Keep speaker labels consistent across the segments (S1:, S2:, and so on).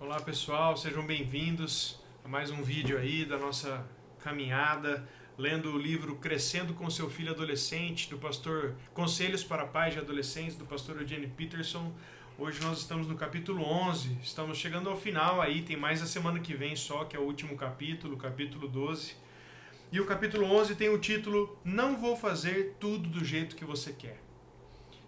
S1: Olá pessoal, sejam bem-vindos a mais um vídeo aí da nossa caminhada, lendo o livro Crescendo com Seu Filho Adolescente, do pastor Conselhos para Pais e Adolescentes, do pastor Eugene Peterson. Hoje nós estamos no capítulo 11, estamos chegando ao final aí, tem mais a semana que vem só, que é o último capítulo, o capítulo 12. E o capítulo 11 tem o título Não Vou Fazer Tudo do Jeito que Você Quer,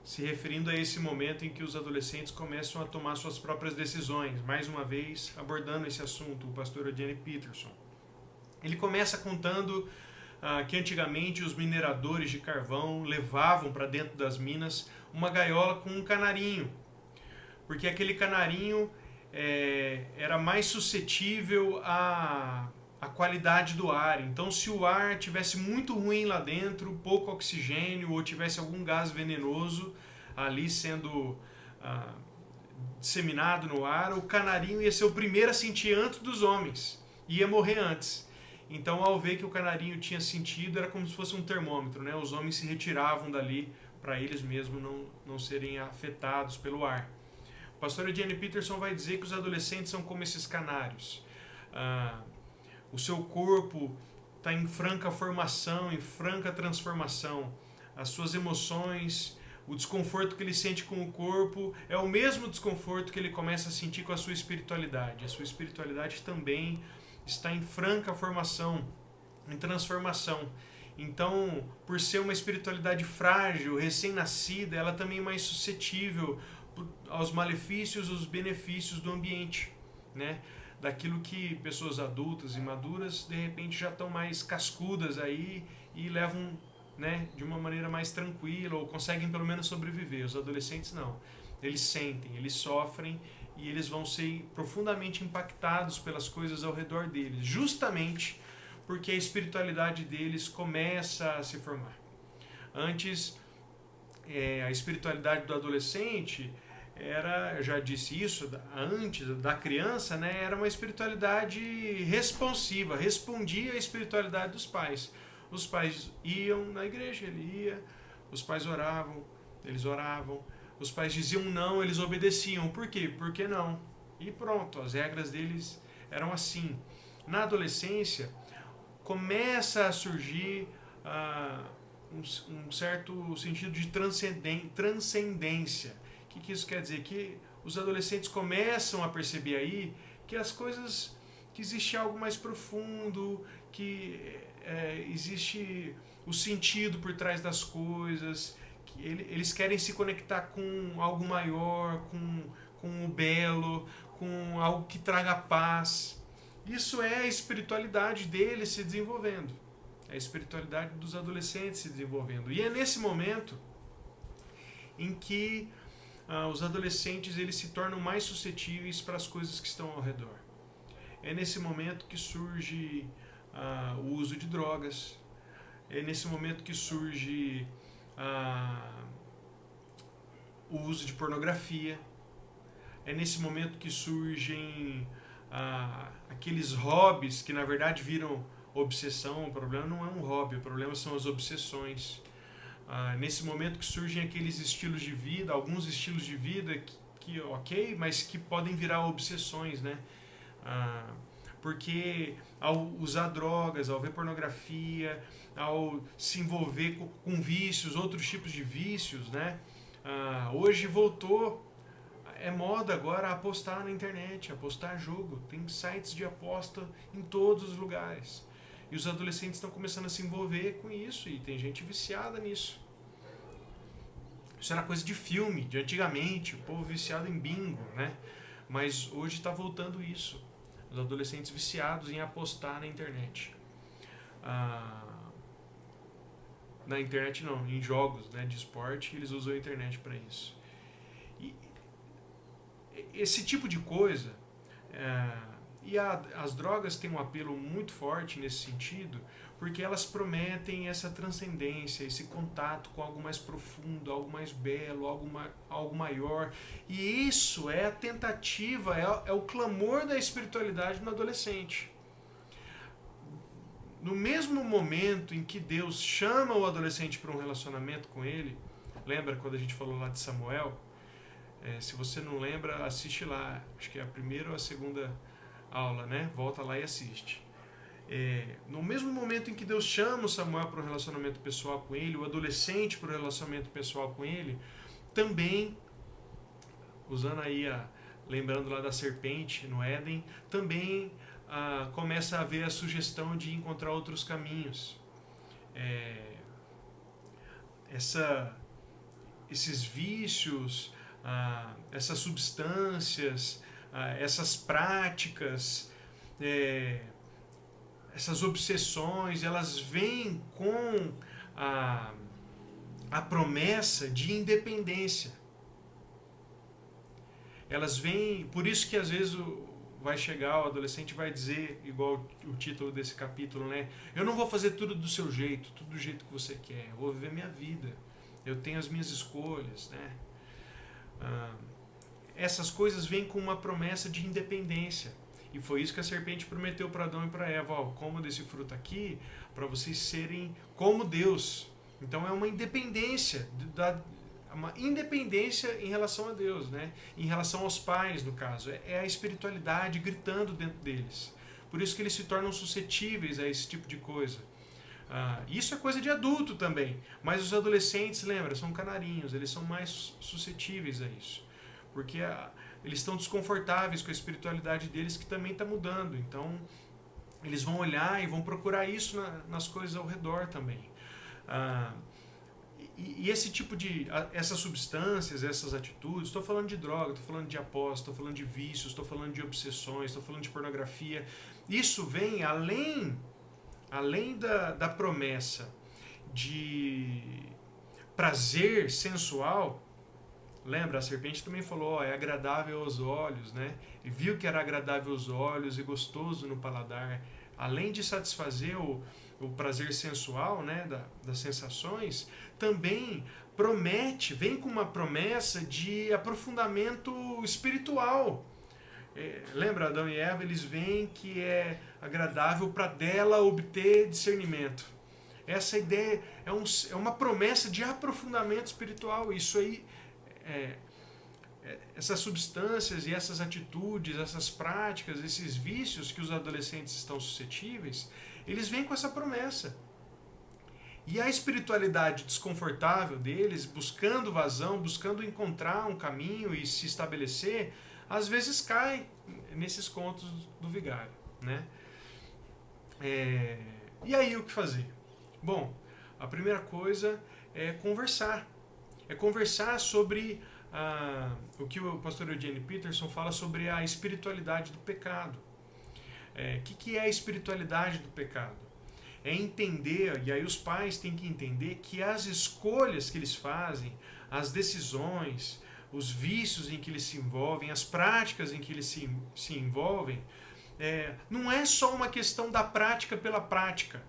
S1: se referindo a esse momento em que os adolescentes começam a tomar suas próprias decisões. Mais uma vez, abordando esse assunto, o pastor Eugene Peterson. Ele começa contando que antigamente os mineradores de carvão levavam para dentro das minas uma gaiola com um canarinho, porque aquele canarinho era mais suscetível à qualidade do ar. Então, se o ar tivesse muito ruim lá dentro, pouco oxigênio ou tivesse algum gás venenoso ali sendo disseminado no ar, o canarinho ia ser o primeiro a sentir antes dos homens, ia morrer antes. Então, ao ver que o canarinho tinha sentido, era como se fosse um termômetro, né? Os homens se retiravam dali para eles mesmos não serem afetados pelo ar. O pastor Eugene Peterson vai dizer que os adolescentes são como esses canários. O seu corpo está em franca formação, em franca transformação. As suas emoções, o desconforto que ele sente com o corpo é o mesmo desconforto que ele começa a sentir com a sua espiritualidade. A sua espiritualidade também está em franca formação, em transformação. Então, por ser uma espiritualidade frágil, recém-nascida, ela também é mais suscetível aos malefícios, aos benefícios do ambiente, né? Daquilo que pessoas adultas e maduras de repente já estão mais cascudas aí e levam, né, de uma maneira mais tranquila ou conseguem pelo menos sobreviver. Os adolescentes não. Eles sentem, eles sofrem e eles vão ser profundamente impactados pelas coisas ao redor deles, justamente porque a espiritualidade deles começa a se formar. Antes, a espiritualidade do adolescente era, já disse isso antes, da criança, né, era uma espiritualidade responsiva, respondia à espiritualidade dos pais. Os pais iam na igreja, ele ia, os pais oravam, eles oravam, os pais diziam não, eles obedeciam. Por quê? Porque não. E pronto, as regras deles eram assim. Na adolescência, começa a surgir um certo sentido de transcendência. O que isso quer dizer? Que os adolescentes começam a perceber aí que as coisas, que existe algo mais profundo, que existe o sentido por trás das coisas, que eles querem se conectar com algo maior, com o belo, com algo que traga paz. Isso é a espiritualidade deles se desenvolvendo, é a espiritualidade dos adolescentes se desenvolvendo. E é nesse momento em que os adolescentes eles se tornam mais suscetíveis para as coisas que estão ao redor. É nesse momento que surge o uso de drogas, é nesse momento que surge o uso de pornografia, é nesse momento que surgem aqueles hobbies que na verdade viram obsessão. O problema não é um hobby, o problema são as obsessões. Nesse momento que surgem aqueles estilos de vida, alguns estilos de vida que ok, mas que podem virar obsessões, né? Porque ao usar drogas, ao ver pornografia, ao se envolver com vícios, outros tipos de vícios, né? Hoje voltou, é moda agora apostar na internet, apostar jogo, tem sites de aposta em todos os lugares. E os adolescentes estão começando a se envolver com isso e tem gente viciada nisso. Isso era coisa de filme, de antigamente, o povo viciado em bingo, né? Mas hoje está voltando isso. Os adolescentes viciados em apostar na internet. Na internet não, em jogos, né, de esporte, eles usam a internet para isso. E esse tipo de coisa... as drogas têm um apelo muito forte nesse sentido, porque elas prometem essa transcendência, esse contato com algo mais profundo, algo mais belo, algo maior. E isso é a tentativa, é o clamor da espiritualidade no adolescente. No mesmo momento em que Deus chama o adolescente para um relacionamento com ele, lembra quando a gente falou lá de Samuel? Se você não lembra, assiste lá. Acho que é a primeira ou a segunda aula, né? Volta lá e assiste. No mesmo momento em que Deus chama o Samuel para um relacionamento pessoal com ele, o adolescente para um relacionamento pessoal com ele, também, usando aí lembrando lá da serpente no Éden, também começa a haver a sugestão de encontrar outros caminhos. Esses vícios, essas substâncias, essas práticas, essas obsessões, elas vêm com a promessa de independência. Elas vêm, por isso que às vezes vai chegar o adolescente e vai dizer, igual o título desse capítulo, né? Eu não vou fazer tudo do seu jeito, tudo do jeito que você quer. Eu vou viver minha vida. Eu tenho as minhas escolhas, né? Essas coisas vêm com uma promessa de independência. E foi isso que a serpente prometeu para Adão e para Eva. Coma desse fruto aqui para vocês serem como Deus. Então é uma independência, uma independência em relação a Deus, né? Em relação aos pais, no caso. É a espiritualidade gritando dentro deles. Por isso que eles se tornam suscetíveis a esse tipo de coisa. Isso é coisa de adulto também. Mas os adolescentes, lembra, são canarinhos. Eles são mais suscetíveis a isso. Porque eles estão desconfortáveis com a espiritualidade deles, que também está mudando. Então, eles vão olhar e vão procurar isso nas coisas ao redor também. E esse tipo essas substâncias, essas atitudes, estou falando de droga, estou falando de aposta, estou falando de vícios, estou falando de obsessões, estou falando de pornografia. Isso vem além da promessa de prazer sensual. Lembra, a serpente também falou, é agradável aos olhos, né? E viu que era agradável aos olhos e gostoso no paladar. Além de satisfazer o prazer sensual, né, das sensações, também vem com uma promessa de aprofundamento espiritual. Lembra, Adão e Eva, eles veem que é agradável para dela obter discernimento. Essa ideia é uma promessa de aprofundamento espiritual. Isso aí, essas substâncias e essas atitudes, essas práticas, esses vícios que os adolescentes estão suscetíveis, eles vêm com essa promessa. E a espiritualidade desconfortável deles, buscando vazão, buscando encontrar um caminho e se estabelecer, às vezes cai nesses contos do vigário, né? E aí o que fazer? Bom, a primeira coisa é conversar. É conversar sobre o que o pastor Eugene Peterson fala sobre a espiritualidade do pecado. O que é a espiritualidade do pecado? É entender, e aí os pais têm que entender que as escolhas que eles fazem, as decisões, os vícios em que eles se envolvem, as práticas em que eles se envolvem, não é só uma questão da prática pela prática.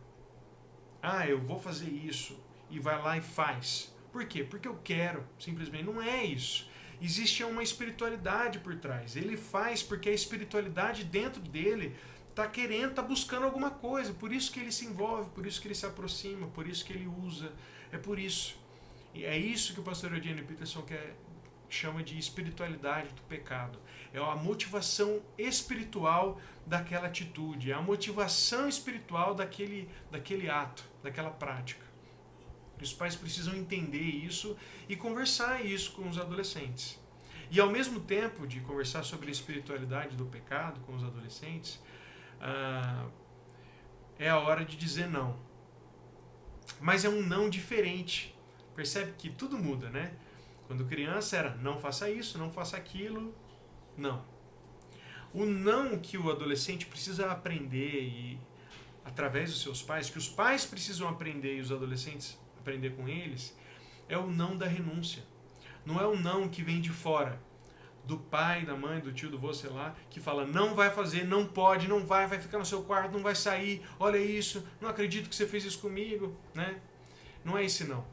S1: Eu vou fazer isso, e vai lá e faz. Por quê? Porque eu quero, simplesmente. Não é isso. Existe uma espiritualidade por trás. Ele faz porque a espiritualidade dentro dele está buscando alguma coisa. Por isso que ele se envolve, por isso que ele se aproxima, por isso que ele usa. É por isso. E é isso que o pastor Eugene Peterson chama de espiritualidade do pecado. É a motivação espiritual daquela atitude, é a motivação espiritual daquele ato, daquela prática. Os pais precisam entender isso e conversar isso com os adolescentes. E ao mesmo tempo de conversar sobre a espiritualidade do pecado com os adolescentes, é a hora de dizer não. Mas é um não diferente. Percebe que tudo muda, né? Quando criança era não faça isso, não faça aquilo, não. O não que o adolescente precisa aprender e através dos seus pais, que os pais precisam aprender e os adolescentes aprender com eles, é o não da renúncia. Não é o não que vem de fora, do pai, da mãe, do tio, do vô, sei lá, que fala não vai fazer, não pode, não vai ficar no seu quarto, não vai sair, olha isso, não acredito que você fez isso comigo, né? Não é esse não.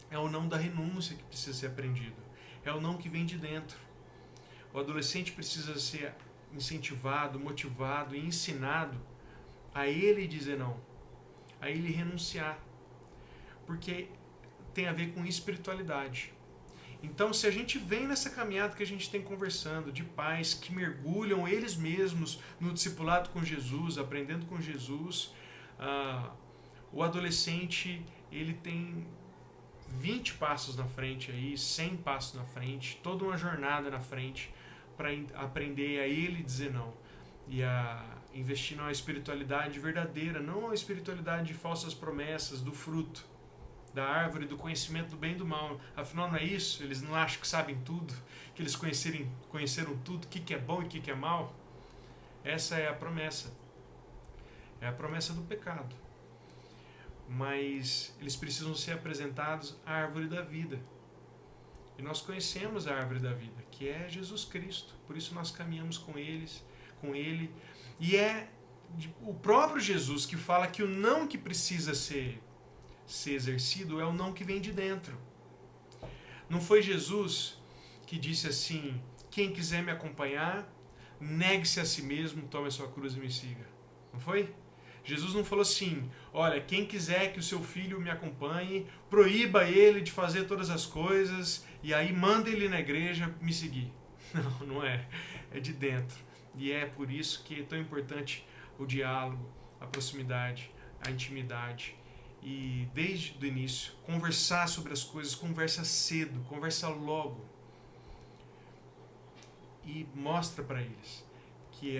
S1: É o não da renúncia que precisa ser aprendido. É o não que vem de dentro. O adolescente precisa ser incentivado, motivado e ensinado a ele dizer não, a ele renunciar. Porque tem a ver com espiritualidade. Então, se a gente vem nessa caminhada que a gente tem conversando, de pais que mergulham eles mesmos no discipulado com Jesus, aprendendo com Jesus, o adolescente ele tem 20 passos na frente, aí, 100 passos na frente, toda uma jornada na frente para aprender a ele dizer não e a investir numa espiritualidade verdadeira, não uma espiritualidade de falsas promessas, do fruto, da árvore, do conhecimento do bem e do mal. Afinal, não é isso? Eles não acham que sabem tudo, que eles conheceram tudo, o que é bom e o que é mal? Essa é a promessa. É a promessa do pecado. Mas eles precisam ser apresentados à árvore da vida. E nós conhecemos a árvore da vida, que é Jesus Cristo. Por isso nós caminhamos com Ele. E é o próprio Jesus que fala que o não que precisa ser exercido é o não que vem de dentro. Não foi Jesus que disse assim: quem quiser me acompanhar, negue-se a si mesmo, tome a sua cruz e me siga. Não foi? Jesus não falou assim: olha, quem quiser que o seu filho me acompanhe, proíba ele de fazer todas as coisas e aí manda ele na igreja me seguir. Não, não é. É de dentro. E é por isso que é tão importante o diálogo, a proximidade, a intimidade. E desde o início, conversar sobre as coisas, conversa cedo, conversa logo. E mostra para eles que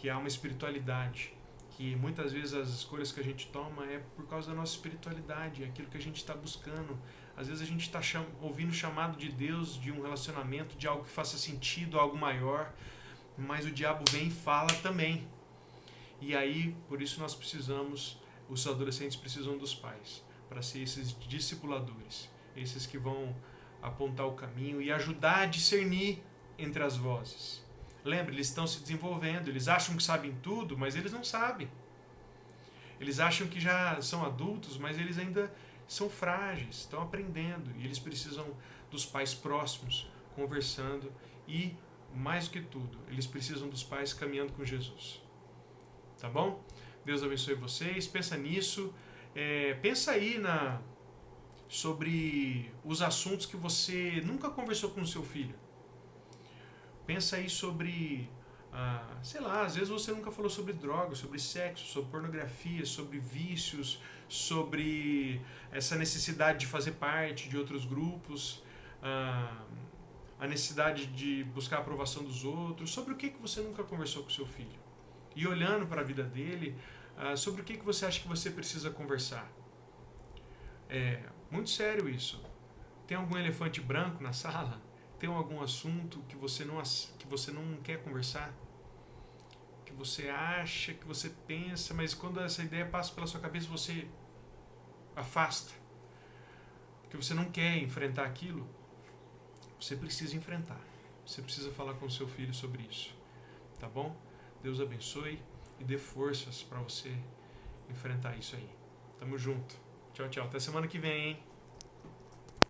S1: há uma espiritualidade, que muitas vezes as escolhas que a gente toma é por causa da nossa espiritualidade, é aquilo que a gente está buscando. Às vezes a gente está ouvindo o chamado de Deus, de um relacionamento, de algo que faça sentido, algo maior, mas o diabo vem e fala também. E aí, por isso nós precisamos, os adolescentes precisam dos pais, para ser esses discipuladores, esses que vão apontar o caminho e ajudar a discernir entre as vozes. Lembra, eles estão se desenvolvendo, eles acham que sabem tudo, mas eles não sabem. Eles acham que já são adultos, mas eles ainda são frágeis, estão aprendendo. E eles precisam dos pais próximos, conversando e, mais do que tudo, eles precisam dos pais caminhando com Jesus. Tá bom? Deus abençoe vocês, pensa nisso. Pensa aí sobre os assuntos que você nunca conversou com o seu filho. Pensa aí sobre, sei lá, às vezes você nunca falou sobre drogas, sobre sexo, sobre pornografia, sobre vícios, sobre essa necessidade de fazer parte de outros grupos, a necessidade de buscar a aprovação dos outros, sobre o que você nunca conversou com seu filho. E olhando para a vida dele, sobre o que você acha que você precisa conversar. É muito sério isso. Tem algum elefante branco na sala? Tem algum assunto que você não quer conversar? Que você acha, que você pensa, mas quando essa ideia passa pela sua cabeça, você afasta. Porque você não quer enfrentar aquilo. Você precisa enfrentar. Você precisa falar com o seu filho sobre isso. Tá bom? Deus abençoe e dê forças para você enfrentar isso aí. Tamo junto. Tchau, tchau. Até semana que vem, hein?